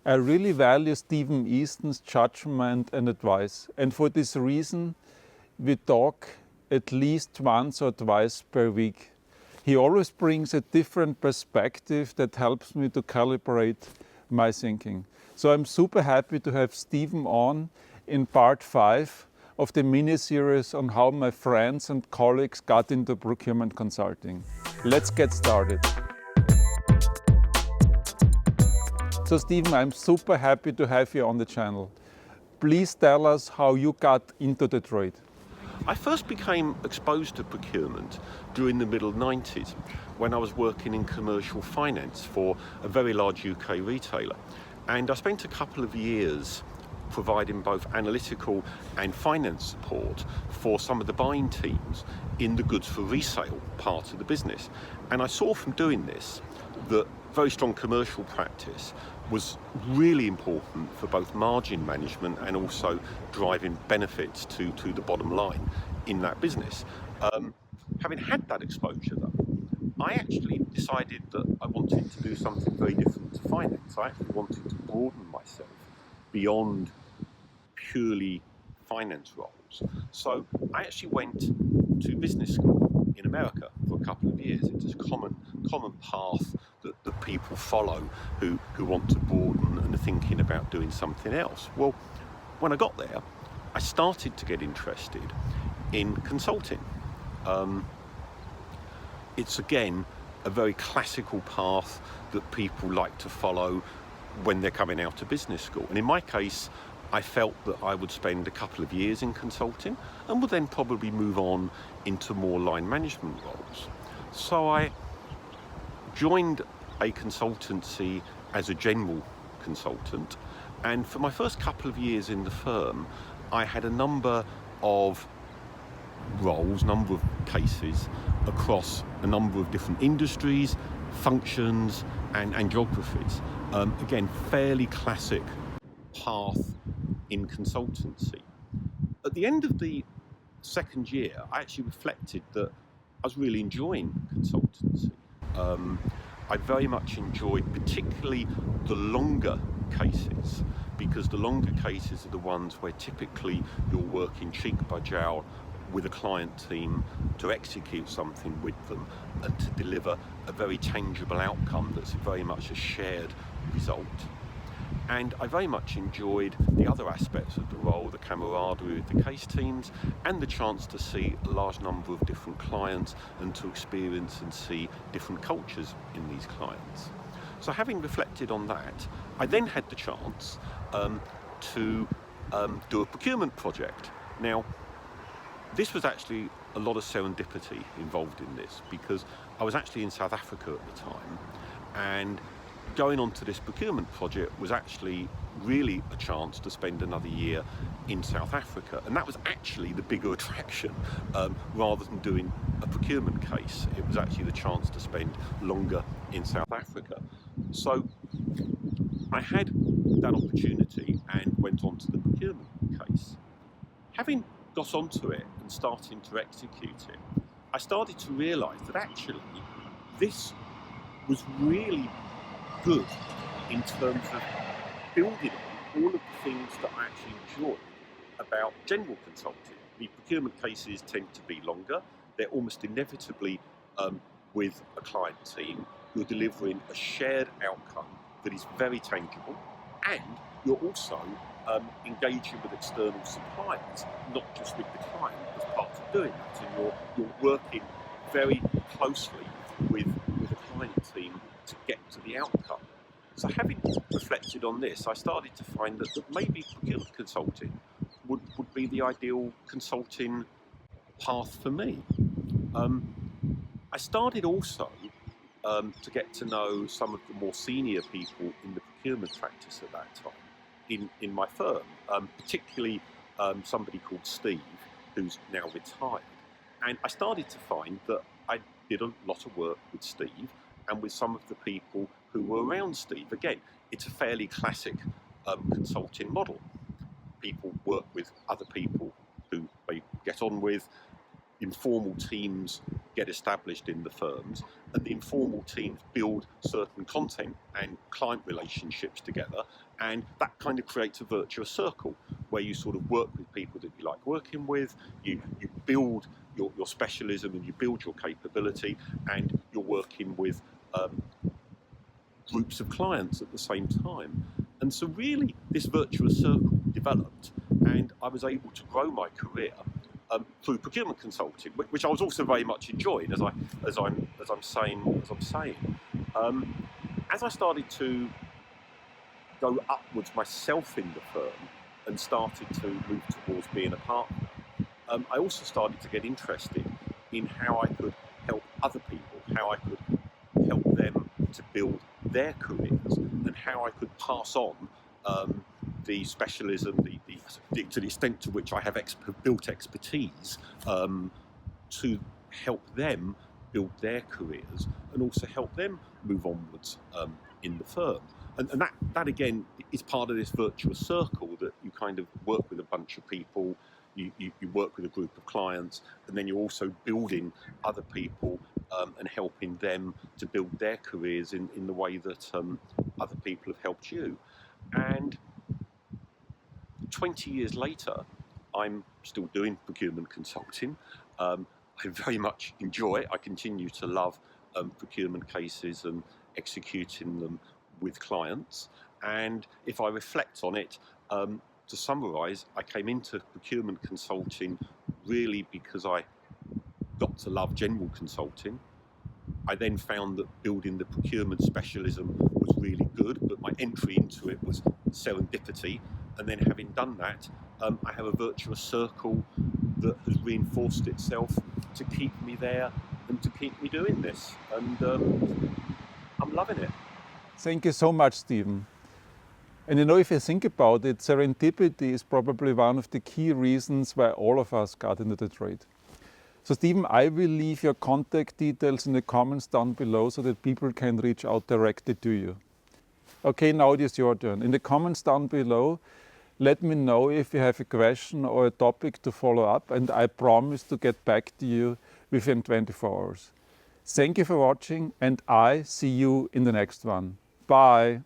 I really value Stephen Easton's judgment and advice, and for this reason we talk at least once or twice per week. He always brings a different perspective that helps me to calibrate my thinking. So I'm super happy to have Stephen on in part 5 of the mini-series on how my friends and colleagues got into procurement consulting. Let's get started. So Stephen, I'm super happy to have you on the channel. Please tell us how you got into the trade. I first became exposed to procurement during the middle 90s when I was working in commercial finance for a very large UK retailer. And I spent a couple of years providing both analytical and finance support for some of the buying teams in the goods for resale part of the business. And I saw from doing this that very strong commercial practice was really important for both margin management and also driving benefits to the bottom line in that business. Having had that exposure though, I actually decided that I wanted to do something very different to finance. I actually wanted to broaden myself beyond purely finance roles. So I actually went to business school in America for a couple of years. It's a common path that people follow who want to broaden and are thinking about doing something else. Well, when I got there, I started to get interested in consulting. It's again a very classical path that people like to follow when they're coming out of business school. And in my case, I felt that I would spend a couple of years in consulting and would then probably move on into more line management roles. So I joined a consultancy as a general consultant, and for my first couple of years in the firm, I had a number of roles, number of cases across a number of different industries, functions and geographies. Again, fairly classic path in consultancy. At the end of the second year, I actually reflected that I was really enjoying consultancy. I very much enjoyed particularly the longer cases, because the longer cases are the ones where typically you're working cheek by jowl with a client team to execute something with them and to deliver a very tangible outcome that's very much a shared result. And I very much enjoyed the other aspects of the role, the camaraderie with the case teams and the chance to see a large number of different clients and to experience and see different cultures in these clients. So having reflected on that, I then had the chance to do a procurement project. Now, this was actually a lot of serendipity involved in this, because I was actually in South Africa at the time, and going on to this procurement project was actually really a chance to spend another year in South Africa. And that was actually the bigger attraction, rather than doing a procurement case. It was actually the chance to spend longer in South Africa. So I had that opportunity and went on to the procurement case. Having got onto it and starting to execute it, I started to realise that actually this was really good in terms of building on all of the things that I actually enjoy about general consulting. The procurement cases tend to be longer. They're almost inevitably with a client team who are delivering a shared outcome that is very tangible, and you're also engaging with external suppliers, not just with the client as part of doing that. And you're working very closely with a client team to get to the outcome. So having reflected on this, I started to find that maybe procurement consulting would be the ideal consulting path for me. I started also to get to know some of the more senior people in the procurement practice at that time in my firm, particularly somebody called Steve, who's now retired. And I started to find that I did a lot of work with Steve and with some of the people who were around Steve. Again, it's a fairly classic consulting model. People work with other people who they get on with, informal teams get established in the firms, and the informal teams build certain content and client relationships together, and that kind of creates a virtuous circle where you sort of work with people that you like working with, you build your specialism and you build your capability, and you're working with groups of clients at the same time. And so really this virtuous circle developed, and I was able to grow my career through procurement consulting, which I was also very much enjoying, as I'm saying. As I started to go upwards myself in the firm and started to move towards being a partner, I also started to get interested in how I could help other people, how I could help them to build their careers, and how I could pass on the specialism, to the extent to which I have built expertise, to help them build their careers and also help them move onwards in the firm. And that again is part of this virtuous circle, that you kind of work with a bunch of people, you work with a group of clients, and then you're also building other people and helping them to build their careers in the way that other people have helped you. And 20 years later, I'm still doing procurement consulting. I very much enjoy it. I continue to love procurement cases and executing them with clients. And if I reflect on it, to summarise, I came into procurement consulting really because I got to love general consulting. I then found that building the procurement specialism was really good, but my entry into it was serendipity. And then having done that, I have a virtuous circle that has reinforced itself to keep me there and to keep me doing this. And I'm loving it. Thank you so much, Stephen. And you know, if you think about it, serendipity is probably one of the key reasons why all of us got into the trade. So Stephen, I will leave your contact details in the comments down below so that people can reach out directly to you. Okay, now it is your turn. In the comments down below, let me know if you have a question or a topic to follow up, and I promise to get back to you within 24 hours. Thank you for watching, and I see you in the next one. Bye.